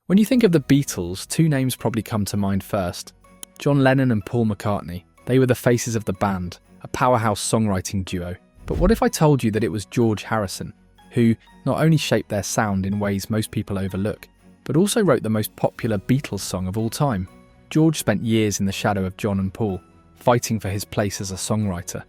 When you think of the Beatles, two names probably come to mind first. John Lennon and Paul McCartney. They were the faces of the band, a powerhouse songwriting duo. But what if I told you that it was George Harrison, who not only shaped their sound in ways most people overlook, but also wrote the most popular Beatles song of all time? George spent years in the shadow of John and Paul, fighting for his place as a songwriter.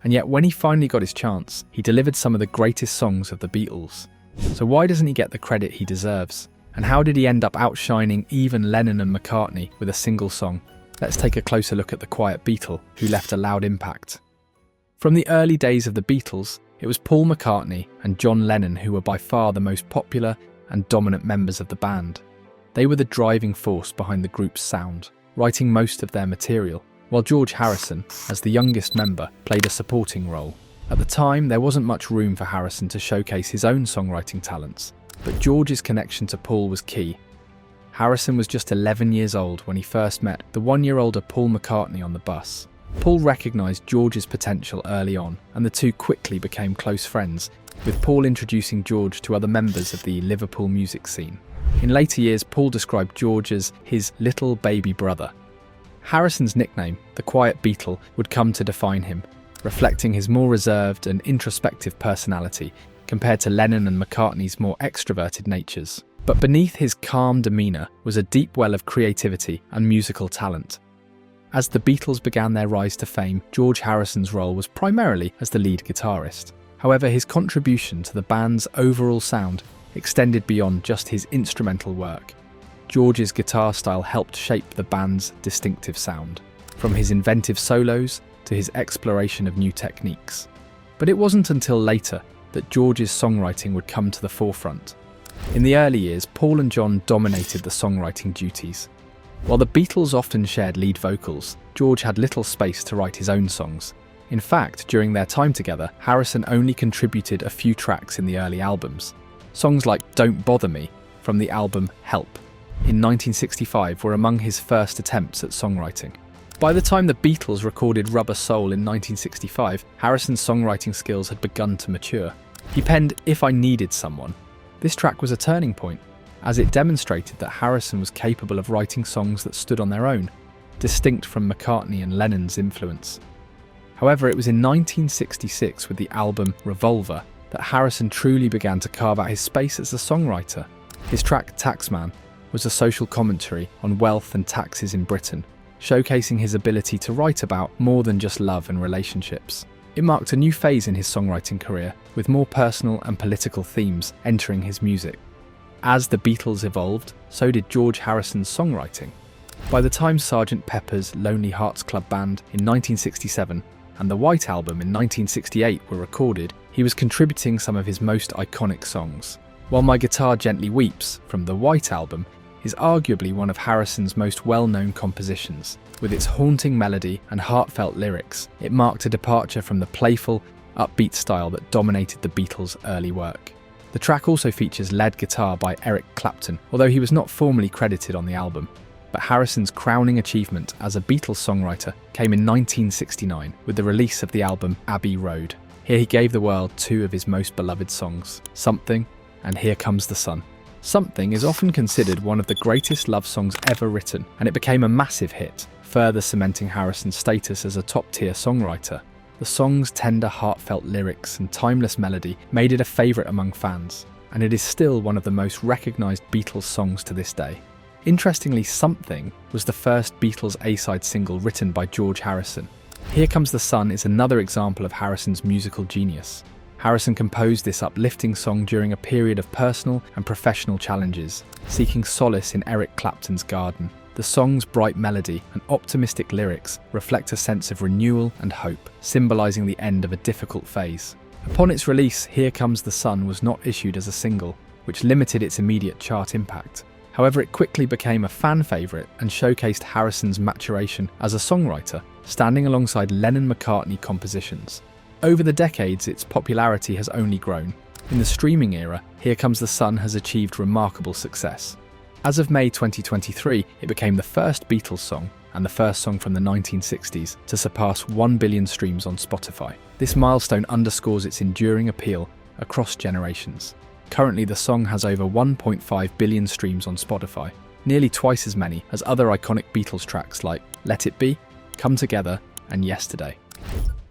And yet when he finally got his chance, he delivered some of the greatest songs of the Beatles. So why doesn't he get the credit he deserves? And how did he end up outshining even Lennon and McCartney with a single song? Let's take a closer look at the quiet Beatle, who left a loud impact. From the early days of the Beatles, it was Paul McCartney and John Lennon who were by far the most popular and dominant members of the band. They were the driving force behind the group's sound, writing most of their material, while George Harrison, as the youngest member, played a supporting role. At the time, there wasn't much room for Harrison to showcase his own songwriting talents, but George's connection to Paul was key. Harrison was just 11 years old when he first met the one-year-older Paul McCartney on the bus. Paul recognised George's potential early on, and the two quickly became close friends, with Paul introducing George to other members of the Liverpool music scene. In later years, Paul described George as his little baby brother. Harrison's nickname, the Quiet Beatle, would come to define him, reflecting his more reserved and introspective personality compared to Lennon and McCartney's more extroverted natures. But beneath his calm demeanour was a deep well of creativity and musical talent. As the Beatles began their rise to fame, George Harrison's role was primarily as the lead guitarist. However, his contribution to the band's overall sound extended beyond just his instrumental work. George's guitar style helped shape the band's distinctive sound, from his inventive solos to his exploration of new techniques. But it wasn't until later that George's songwriting would come to the forefront. In the early years, Paul and John dominated the songwriting duties. While the Beatles often shared lead vocals, George had little space to write his own songs. In fact, during their time together, Harrison only contributed a few tracks in the early albums. Songs like Don't Bother Me from the album Help in 1965 were among his first attempts at songwriting. By the time the Beatles recorded Rubber Soul in 1965, Harrison's songwriting skills had begun to mature. He penned If I Needed Someone. This track was a turning point, as it demonstrated that Harrison was capable of writing songs that stood on their own, distinct from McCartney and Lennon's influence. However, it was in 1966 with the album Revolver that Harrison truly began to carve out his space as a songwriter. His track Taxman was a social commentary on wealth and taxes in Britain, showcasing his ability to write about more than just love and relationships. It marked a new phase in his songwriting career, with more personal and political themes entering his music. As the Beatles evolved, so did George Harrison's songwriting. By the time Sgt. Pepper's Lonely Hearts Club Band in 1967 and the White Album in 1968 were recorded, he was contributing some of his most iconic songs. While My Guitar Gently Weeps from the White Album is arguably one of Harrison's most well-known compositions. With its haunting melody and heartfelt lyrics, it marked a departure from the playful, upbeat style that dominated the Beatles' early work. The track also features lead guitar by Eric Clapton, although he was not formally credited on the album. But Harrison's crowning achievement as a Beatles songwriter came in 1969 with the release of the album Abbey Road. Here he gave the world two of his most beloved songs, Something and Here Comes the Sun. Something is often considered one of the greatest love songs ever written, and it became a massive hit, further cementing Harrison's status as a top-tier songwriter. The song's tender, heartfelt lyrics and timeless melody made it a favourite among fans, and it is still one of the most recognised Beatles songs to this day. Interestingly, Something was the first Beatles A-side single written by George Harrison. Here Comes the Sun is another example of Harrison's musical genius. Harrison composed this uplifting song during a period of personal and professional challenges, seeking solace in Eric Clapton's garden. The song's bright melody and optimistic lyrics reflect a sense of renewal and hope, symbolising the end of a difficult phase. Upon its release, Here Comes the Sun was not issued as a single, which limited its immediate chart impact. However, it quickly became a fan favourite and showcased Harrison's maturation as a songwriter, standing alongside Lennon-McCartney compositions. Over the decades, its popularity has only grown. In the streaming era, Here Comes the Sun has achieved remarkable success. As of May 2023, it became the first Beatles song and the first song from the 1960s to surpass 1 billion streams on Spotify. This milestone underscores its enduring appeal across generations. Currently, the song has over 1.5 billion streams on Spotify, nearly twice as many as other iconic Beatles tracks like Let It Be, Come Together, and Yesterday.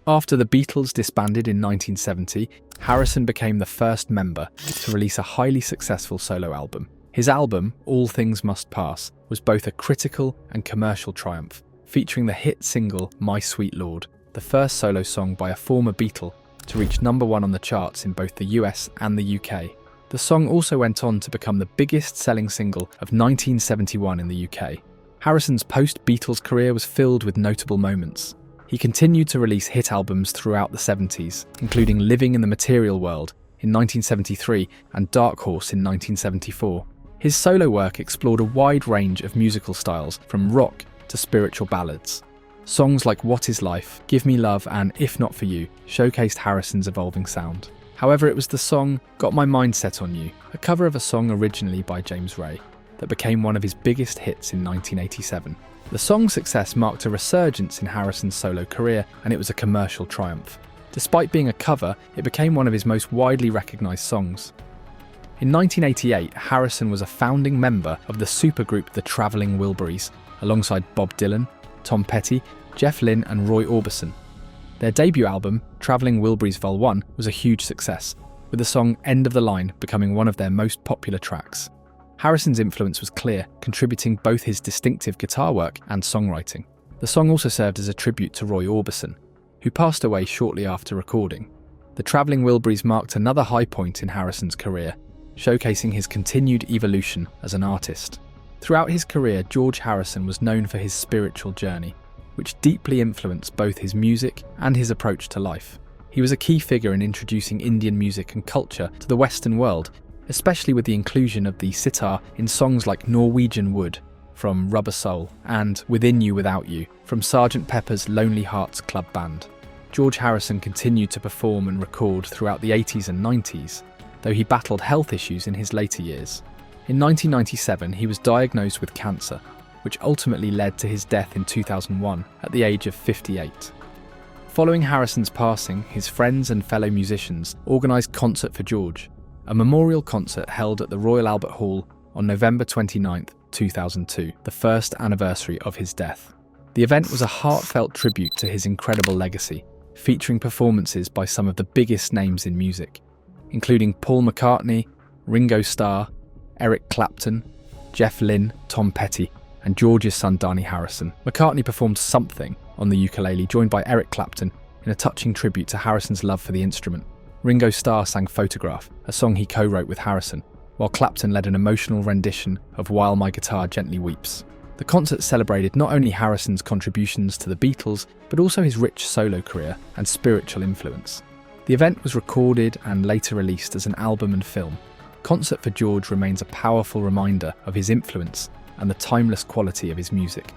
After the Beatles disbanded in 1970, Harrison became the first member to release a highly successful solo album. His album, All Things Must Pass, was both a critical and commercial triumph, featuring the hit single My Sweet Lord, the first solo song by a former Beatle to reach #1 on the charts in both the US and the UK. The song also went on to become the biggest-selling single of 1971 in the UK. Harrison's post-Beatles career was filled with notable moments. He continued to release hit albums throughout the 70s, including Living in the Material World in 1973 and Dark Horse in 1974. His solo work explored a wide range of musical styles, from rock to spiritual ballads. Songs like What Is Life, Give Me Love and If Not For You showcased Harrison's evolving sound. However, it was the song Got My Mind Set On You, a cover of a song originally by James Ray, that became one of his biggest hits in 1987. The song's success marked a resurgence in Harrison's solo career, and it was a commercial triumph. Despite being a cover, it became one of his most widely recognised songs. In 1988, Harrison was a founding member of the supergroup The Travelling Wilburys, alongside Bob Dylan, Tom Petty, Jeff Lynne and Roy Orbison. Their debut album, Travelling Wilburys Vol. 1, was a huge success, with the song End of the Line becoming one of their most popular tracks. Harrison's influence was clear, contributing both his distinctive guitar work and songwriting. The song also served as a tribute to Roy Orbison, who passed away shortly after recording. The Travelling Wilburys marked another high point in Harrison's career, showcasing his continued evolution as an artist. Throughout his career, George Harrison was known for his spiritual journey, which deeply influenced both his music and his approach to life. He was a key figure in introducing Indian music and culture to the Western world, especially with the inclusion of the sitar in songs like Norwegian Wood from Rubber Soul and Within You Without You from Sgt. Pepper's Lonely Hearts Club Band. George Harrison continued to perform and record throughout the 80s and 90s, though he battled health issues in his later years. In 1997, he was diagnosed with cancer, which ultimately led to his death in 2001 at the age of 58. Following Harrison's passing, his friends and fellow musicians organised Concert for George, a memorial concert held at the Royal Albert Hall on November 29, 2002, the first anniversary of his death. The event was a heartfelt tribute to his incredible legacy, featuring performances by some of the biggest names in music, including Paul McCartney, Ringo Starr, Eric Clapton, Jeff Lynne, Tom Petty, and George's son Dhani Harrison. McCartney performed Something on the ukulele, joined by Eric Clapton, in a touching tribute to Harrison's love for the instrument. Ringo Starr sang Photograph, a song he co-wrote with Harrison, while Clapton led an emotional rendition of While My Guitar Gently Weeps. The concert celebrated not only Harrison's contributions to the Beatles, but also his rich solo career and spiritual influence. The event was recorded and later released as an album and film. Concert for George remains a powerful reminder of his influence and the timeless quality of his music.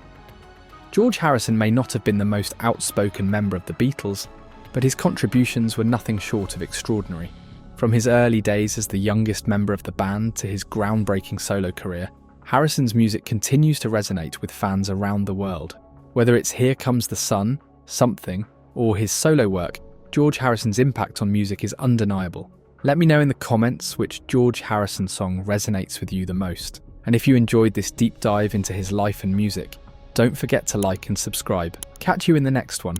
George Harrison may not have been the most outspoken member of the Beatles, but his contributions were nothing short of extraordinary. From his early days as the youngest member of the band to his groundbreaking solo career, Harrison's music continues to resonate with fans around the world. Whether it's Here Comes the Sun, Something, or his solo work, George Harrison's impact on music is undeniable. Let me know in the comments which George Harrison song resonates with you the most. And if you enjoyed this deep dive into his life and music, don't forget to like and subscribe. Catch you in the next one.